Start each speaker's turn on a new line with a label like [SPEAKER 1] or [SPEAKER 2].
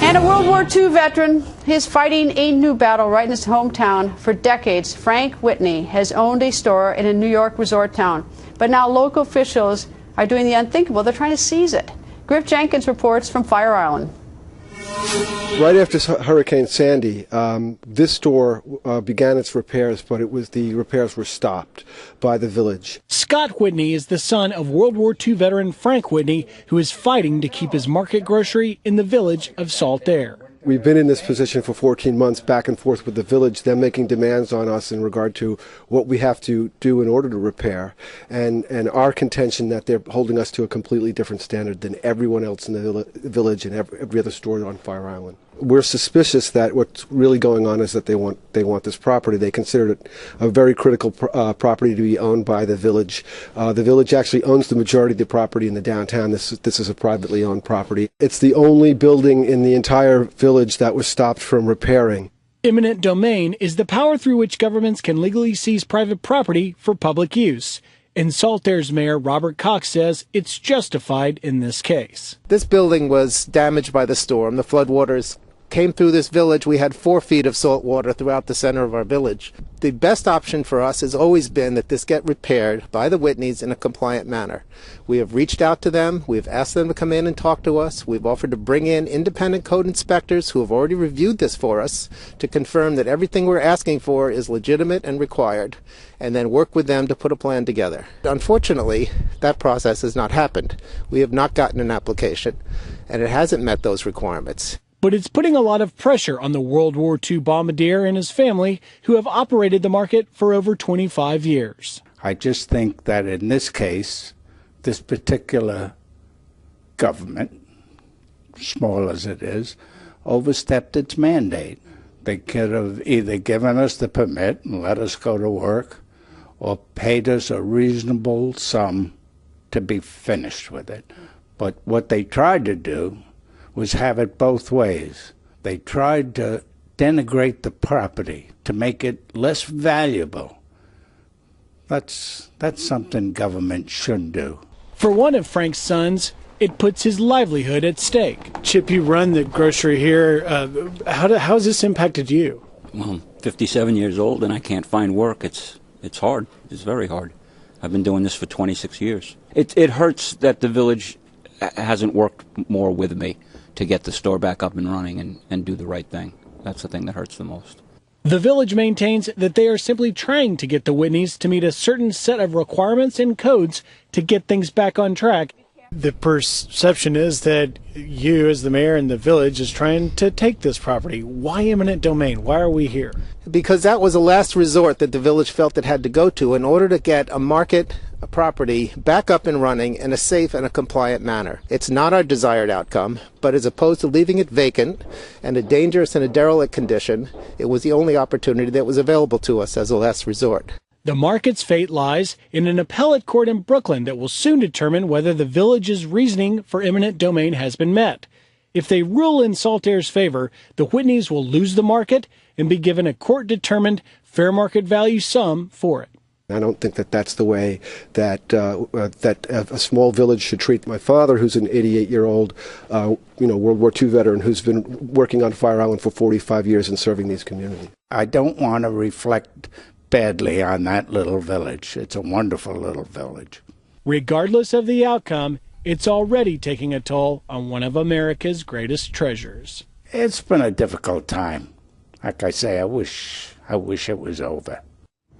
[SPEAKER 1] And a World War II veteran is fighting a new battle right in his hometown. For decades, Frank Whitney has owned a store in a New York resort town. But now local officials are doing the unthinkable. They're trying to seize it. Griff Jenkins reports from Fire Island.
[SPEAKER 2] Right after Hurricane Sandy, this store began its repairs, but the repairs were stopped by the village.
[SPEAKER 3] Scott Whitney is the son of World War II veteran Frank Whitney, who is fighting to keep his market grocery in the village of Saltaire.
[SPEAKER 2] We've been in this position for 14 months, back and forth with the village, them making demands on us in regard to what we have to do in order to repair, and our contention that they're holding us to a completely different standard than everyone else in the village and every other store on Fire Island. We're suspicious that what's really going on is that they want this property. They consider it a very critical property to be owned by the village. The village actually owns the majority of the property in the downtown. This is a privately owned property. It's the only building in the entire village that was stopped from repairing.
[SPEAKER 3] Eminent domain is the power through which governments can legally seize private property for public use. And Saltaire's Mayor Robert Cox says it's justified in this case.
[SPEAKER 4] This building was damaged by the storm. The floodwaters came through this village. We had 4 feet of salt water throughout the center of our village. The best option for us has always been that this get repaired by the Whitneys in a compliant manner. We have reached out to them. We've asked them to come in and talk to us. We've offered to bring in independent code inspectors who have already reviewed this for us to confirm that everything we're asking for is legitimate and required, and then work with them to put a plan together. Unfortunately, that process has not happened. We have not gotten an application, and it hasn't met those requirements.
[SPEAKER 3] But it's putting a lot of pressure on the World War II bombardier and his family, who have operated the market for over 25 years.
[SPEAKER 5] I just think that in this case, this particular government, small as it is, overstepped its mandate. They could have either given us the permit and let us go to work, or paid us a reasonable sum to be finished with it. But what they tried to do was have it both ways. They tried to denigrate the property, to make it less valuable. That's something government shouldn't do.
[SPEAKER 3] For one of Frank's sons, it puts his livelihood at stake. Chip, you run the grocery here. How has this impacted you?
[SPEAKER 6] Well, I'm 57 years old and I can't find work. It's hard. It's very hard. I've been doing this for 26 years. It hurts that the village hasn't worked more with me to get the store back up and running and do the right thing. That's the thing that hurts the most.
[SPEAKER 3] The village maintains that they are simply trying to get the Whitneys to meet a certain set of requirements and codes to get things back on track. The perception is that you, as the mayor and the village, is trying to take this property. Why eminent domain? Why are we here?
[SPEAKER 4] Because that was a last resort that the village felt it had to go to in order to get a market property back up and running in a safe and a compliant manner. It's not our desired outcome, but as opposed to leaving it vacant and a dangerous and a derelict condition, it was the only opportunity that was available to us as a last resort.
[SPEAKER 3] The market's fate lies in an appellate court in Brooklyn that will soon determine whether the village's reasoning for eminent domain has been met. If they rule in Saltaire's favor, the Whitneys will lose the market and be given a court-determined fair market value sum for it.
[SPEAKER 2] I don't think that that's the way that a small village should treat my father, who's an 88-year-old, World War II veteran who's been working on Fire Island for 45 years and serving these communities.
[SPEAKER 5] I don't want to reflect badly on that little village. It's a wonderful little village.
[SPEAKER 3] Regardless of the outcome, it's already taking a toll on one of America's greatest treasures.
[SPEAKER 5] It's been a difficult time. Like I say, I wish it was over.